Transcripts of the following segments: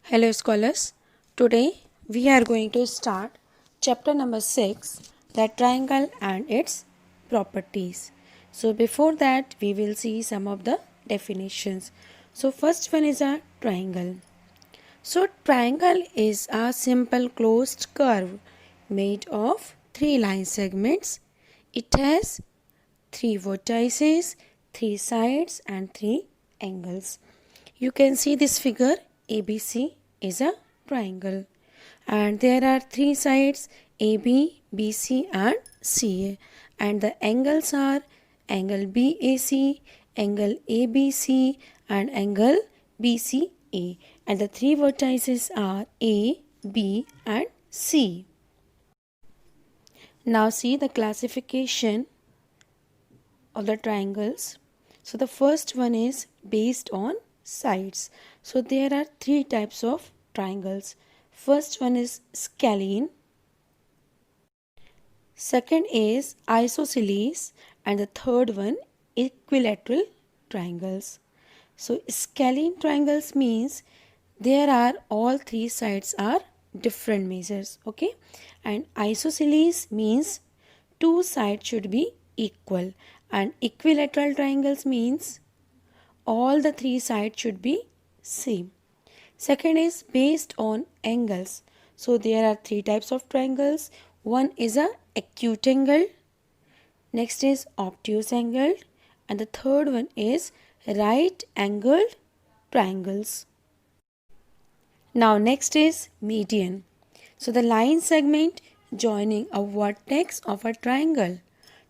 Hello scholars, today we are going to start chapter number 6, the triangle and its properties. So before that we will see some of the definitions. So first one is a triangle. So triangle is a simple closed curve made of three line segments. It has three vertices, three sides and three angles. You can see this figure ABC is a triangle and there are three sides AB, BC and CA and the angles are angle BAC, angle ABC and angle BCA and the three vertices are A, B and C. Now see the classification of the triangles. So the first one is based on sides. So there are three types of triangles. First one is scalene, second is isosceles and the third one equilateral triangles. So scalene triangles means there are all three sides are different measures, okay, and isosceles means two sides should be equal and equilateral triangles means all the three sides should be same. Second is based on angles. So there are three types of triangles. One is a acute angle, next is obtuse angle and the third one is right angled triangles. Now next is median. So the line segment joining a vertex of a triangle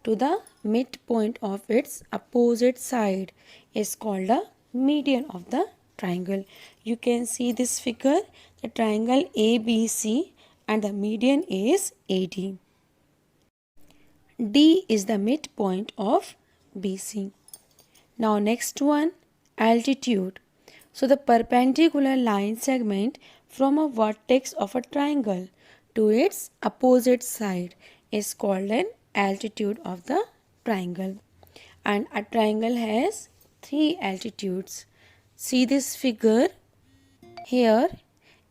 to the midpoint of its opposite side is called a median of the triangle. You can see this figure, the triangle ABC and the median is AD. D is the midpoint of BC. Now next one, altitude. So the perpendicular line segment from a vertex of a triangle to its opposite side is called an altitude of the triangle. And a triangle has three altitudes. See this figure here,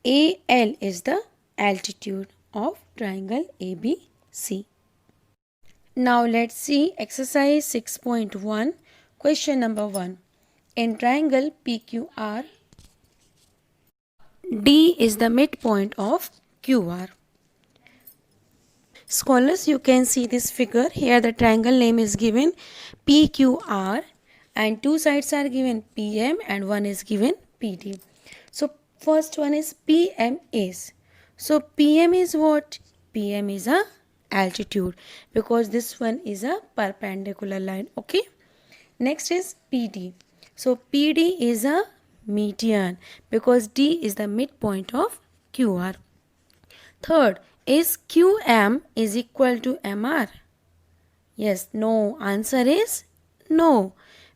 AL is the altitude of triangle ABC. Now let's see exercise 6.1, question number 1. In triangle PQR, D is the midpoint of QR. Scholars, you can see this figure. Here the triangle name is given PQR and two sides are given PM and one is given PD. So first one is PM is. So PM is what? PM is a altitude because this one is a perpendicular line. Okay. Next is PD. So PD is a median because D is the midpoint of QR. Third is QM is equal to MR. Yes, no. Answer is no.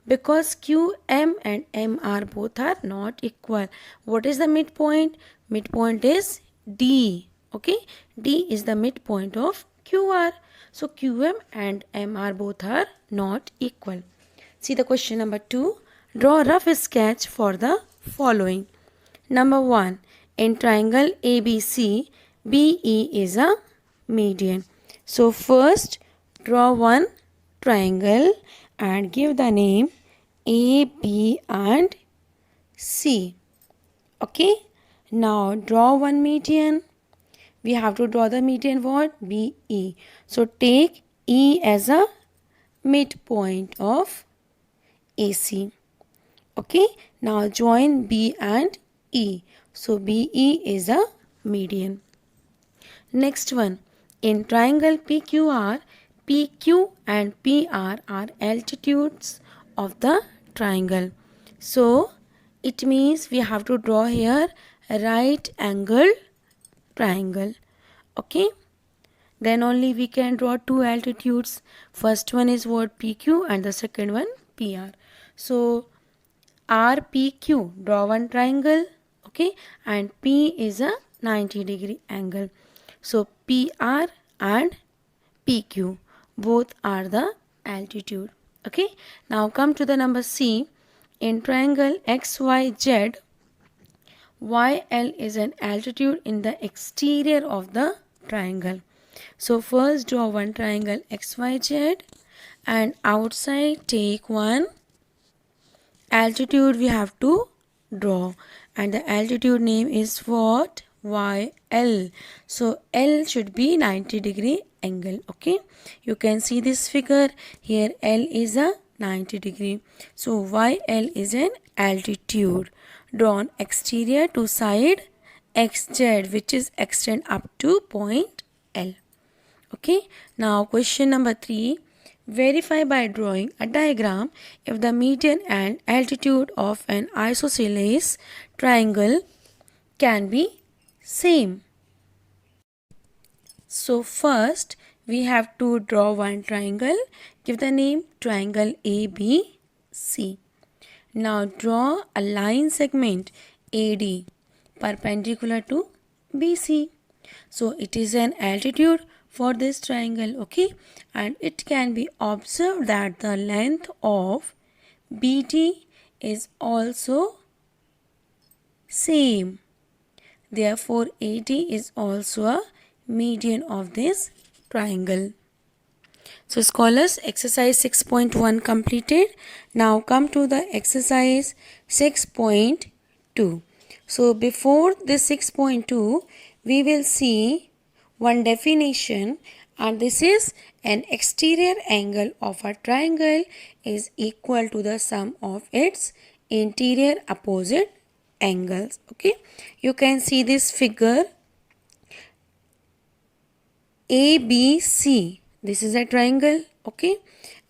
Because QM and MR both are not equal. What is the midpoint? Midpoint is D. Okay. D is the midpoint of QR. So QM and MR both are not equal. See the question number 2. Draw a rough sketch for the following. Number 1. In triangle ABC, BE is a median. So first draw one triangle and give the name A, B and C. Okay. Now draw one median. We have to draw the median what? BE. So take E as a midpoint of AC. Okay. Now join B and E. So BE is a median. Next one. In triangle PQR, PQ and PR are altitudes of the triangle. So it means we have to draw here a right angle triangle. Okay. Then only we can draw two altitudes. First one is what? PQ and the second one PR. So RPQ, draw one triangle. Okay. And P is a 90-degree angle. So PR and PQ both are the altitude. Okay. Now come to the number C. In triangle XYZ, YL is an altitude in the exterior of the triangle. So first draw one triangle XYZ and outside take one altitude we have to draw, and the altitude name is what? YL. So L should be 90-degree angle. Okay, you can see this figure here. L is a 90-degree. So YL is an altitude drawn exterior to side XZ, which is extend up to point L. Okay, now question number 3. Verify by drawing a diagram if the median and altitude of an isosceles triangle can be same. So first we have to draw one triangle. Give the name triangle ABC. Now draw a line segment AD perpendicular to BC. So it is an altitude for this triangle, okay, and it can be observed that the length of BD is also same. Therefore AD is also a median of this triangle. So scholars, exercise 6.1 completed. Now come to the exercise 6.2. So before this 6.2 we will see one definition, and this is an exterior angle of a triangle is equal to the sum of its interior opposite angles. Okay, you can see this figure ABC. This is a triangle, okay,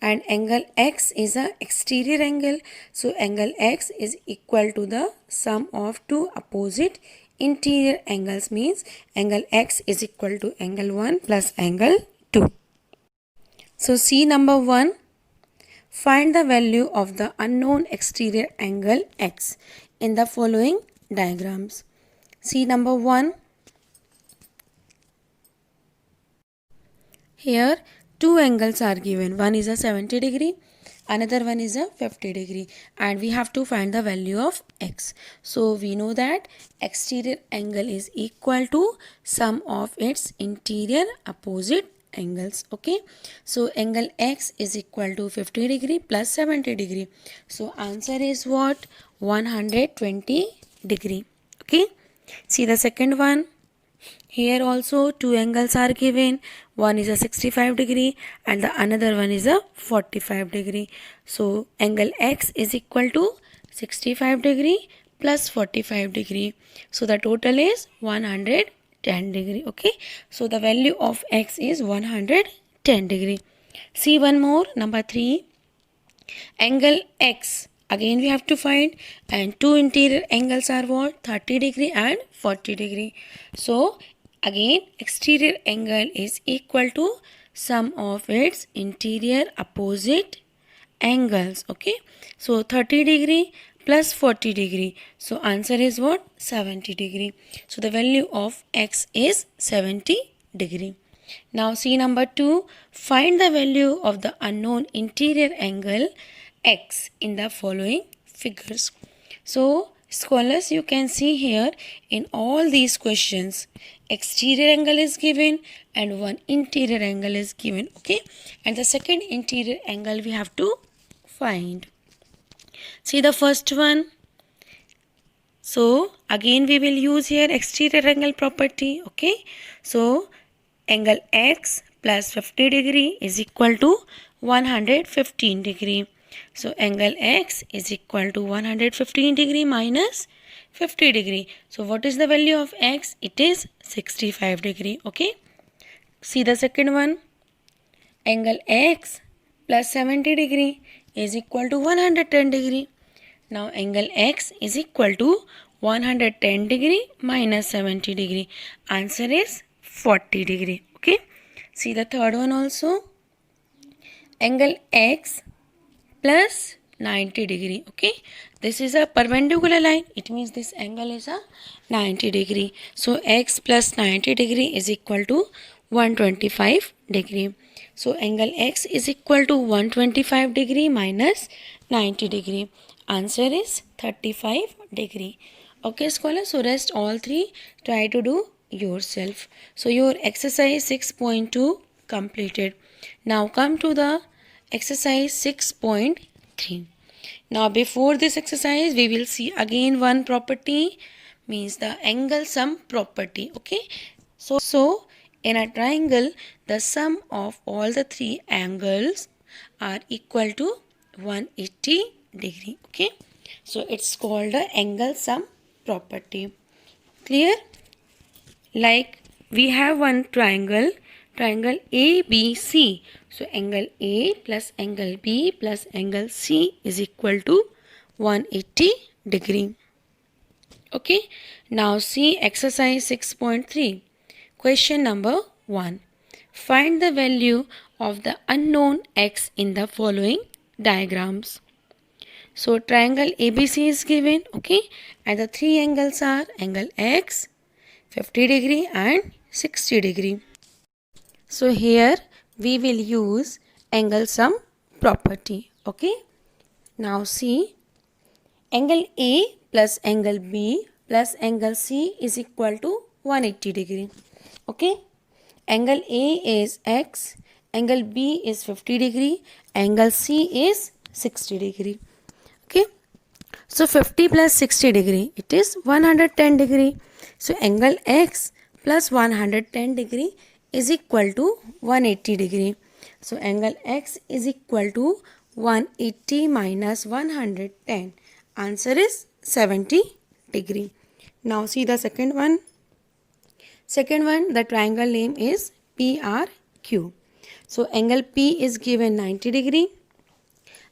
and angle X is a exterior angle. So angle X is equal to the sum of two opposite interior angles, means angle X is equal to angle 1 plus angle 2. So C number 1, find the value of the unknown exterior angle X in the following diagrams. C number 1, here two angles are given. One is a 70 degree, another one is a 50 degree, and we have to find the value of X. So we know that exterior angle is equal to sum of its interior opposite angles. Okay, so angle X is equal to 50 degree plus 70 degree. So answer is what? 120 degree. Okay, see the second one. Here also two angles are given. One is a 65 degree and the another one is a 45 degree. So angle X is equal to 65 degree plus 45 degree. So the total is 110 degree. Okay, so the value of X is 110 degree. See one more, number 3. Angle X. Again we have to find, and two interior angles are what? 30 degree and 40 degree. So again exterior angle is equal to sum of its interior opposite angles. Okay, so 30 degree plus 40 degree. So answer is what? 70 degree. So the value of X is 70 degree. Now see number 2, find the value of the unknown interior angle X in the following figures. So scholars, you can see here in all these questions exterior angle is given and one interior angle is given. Okay, and the second interior angle we have to find. See the first one. So again we will use here exterior angle property. Okay, so angle X plus 50 degree is equal to 115 degree. So angle X is equal to 115 degree minus 50 degree. So what is the value of X? It is 65 degree. Okay, see the second one. Angle X plus 70 degree is equal to 110 degree. Now angle X is equal to 110 degree minus 70 degree. Answer is 40 degree. Okay, see the third one also. Angle X plus 90 degree. Okay, this is a perpendicular line. It means this angle is a 90 degree. So X plus 90 degree is equal to 125 degree. So angle X is equal to 125 degree minus 90 degree. Answer is 35 degree. Okay, scholar, so rest all three. Try to do yourself. So your exercise 6.2 completed. Now come to the exercise 6.3. Now before this exercise, we will see again one property, means the angle sum property. Okay. So in a triangle, the sum of all the three angles are equal to 180 degree. Okay. So it's called the angle sum property. Clear? Like we have one triangle ABC. So angle A plus angle B plus angle C is equal to 180 degree. Okay. Now see exercise 6.3. Question number 1. Find the value of the unknown x in the following diagrams. So triangle ABC is given, okay, and the three angles are angle X, 50 degree and 60 degree. So here we will use angle sum property, okay. Now see, angle A plus angle B plus angle C is equal to 180 degree, okay. Angle A is X, angle B is 50 degree, angle C is 60 degree. Okay. So 50 plus 60 degree, it is 110 degree. So angle X plus 110 degree is equal to 180 degree. So angle X is equal to 180 minus 110. Answer is 70 degree. Now see the second one. Second one, the triangle name is PRQ. So angle P is given 90 degree.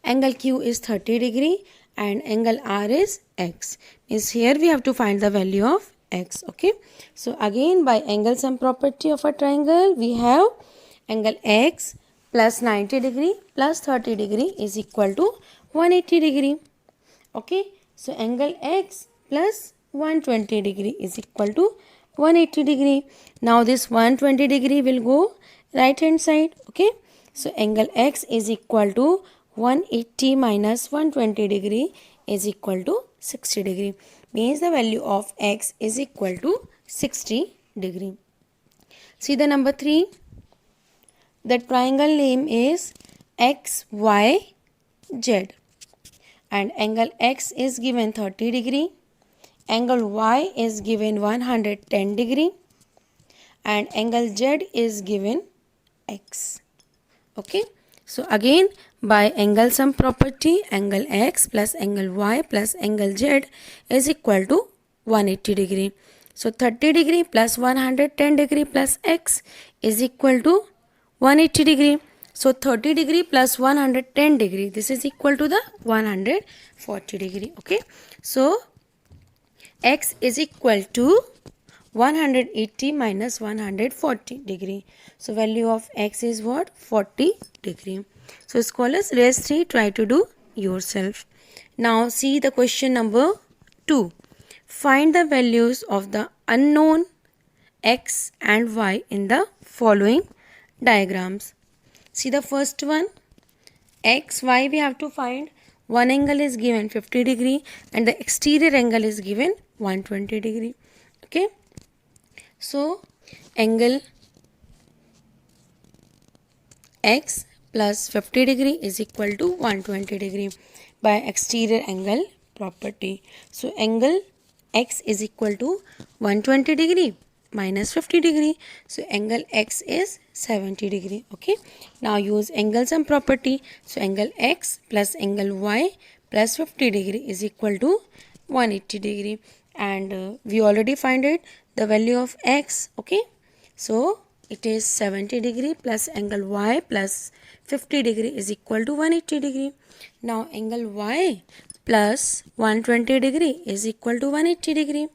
Angle Q is 30 degree and angle R is X. Means here we have to find the value of X. Okay. So again by angle sum property of a triangle, we have angle X plus 90 degree plus 30 degree is equal to 180 degree. Okay. So angle X plus 120 degree is equal to 180 degree. Now this 120 degree will go right hand side. Okay. So angle X is equal to 180 minus 120 degree is equal to 60 degree. Means the value of X is equal to 60 degree. See the number 3. The triangle name is XYZ and angle X is given 30 degree. Angle Y is given 110 degree and angle Z is given X. Okay. So again by angle sum property, angle X plus angle Y plus angle Z is equal to 180 degree. So 30 degree plus 110 degree plus X is equal to 180 degree. So 30 degree plus 110 degree, this is equal to the 140 degree. Okay. So X is equal to 180 minus 140 degree. So value of X is what? 40 degree. So scholars, rest 3 try to do yourself. Now see the question number 2. Find the values of the unknown X and Y in the following diagrams. See the first one. X, Y we have to find. One angle is given 50 degree and the exterior angle is given 120 degree. Okay. So angle X plus 50 degree is equal to 120 degree by exterior angle property. So angle X is equal to 120 degree minus 50 degree. So angle X is 70 degree. Okay. Now use angle sum property. So angle X plus angle Y plus 50 degree is equal to 180 degree. And we already find it, the value of X. Okay. So it is 70 degree plus angle Y plus 50 degree is equal to 180 degree. Now angle Y plus 120 degree is equal to 180 degree.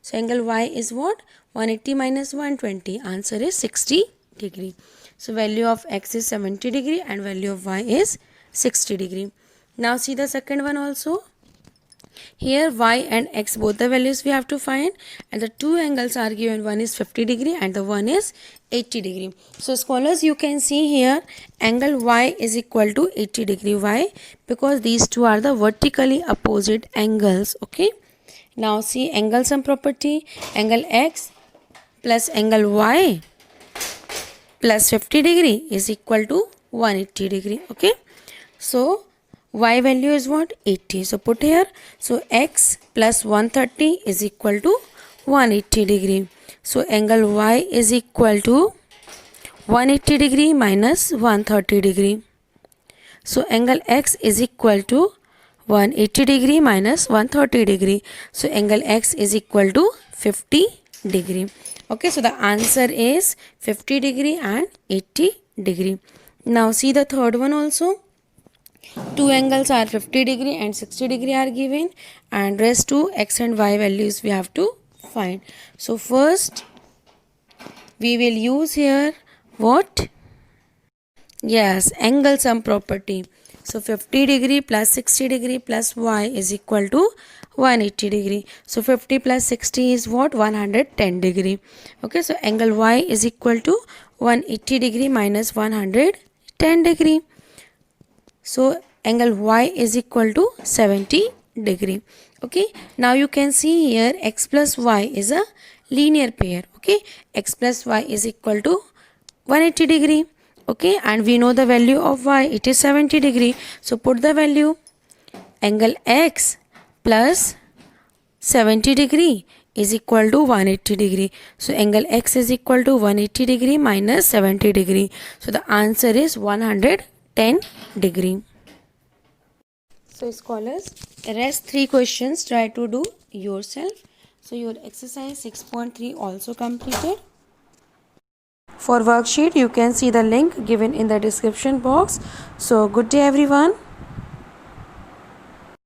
So angle Y is what? 180 minus 120. Answer is 60 degree. So value of X is 70 degree and value of Y is 60 degree. Now see the second one also. Here Y and X both the values we have to find and the two angles are given, one is 50 degree and the one is 80 degree. So scholars, you can see here angle Y is equal to 80 degree. Why? Because these two are the vertically opposite angles. Okay. Now see angle sum property. Angle x plus angle y plus 50 degree is equal to 180 degree. Okay. So y value is what? 80. So put here. So x plus 130 is equal to 180 degree. So angle y is equal to 180 degree minus 130 degree. So angle x is equal to 180 degree minus 130 degree. So angle x is equal to 50 degree. Okay, so the answer is 50 degree and 80 degree. Now see the third one also. Two angles are 50 degree and 60 degree are given, and rest two x and y values we have to find. So first we will use here what? Yes, angle sum property. So 50 degree plus 60 degree plus y is equal to 180 degree. So 50 plus 60 is what? 110 degree. Okay, so angle y is equal to 180 degree minus 110 degree. So angle y is equal to 70 degree. Okay, now you can see here x plus y is a linear pair. Okay, x plus y is equal to 180 degree. Okay, and we know the value of y, it is 70 degree. So put the value. Angle x plus 70 degree is equal to 180 degree. So angle x is equal to 180 degree minus 70 degree. So the answer is 110 degree. So scholars, rest 3 questions try to do yourself. So your exercise 6.3 also completed. For worksheet, you can see the link given in the description box. So good day everyone.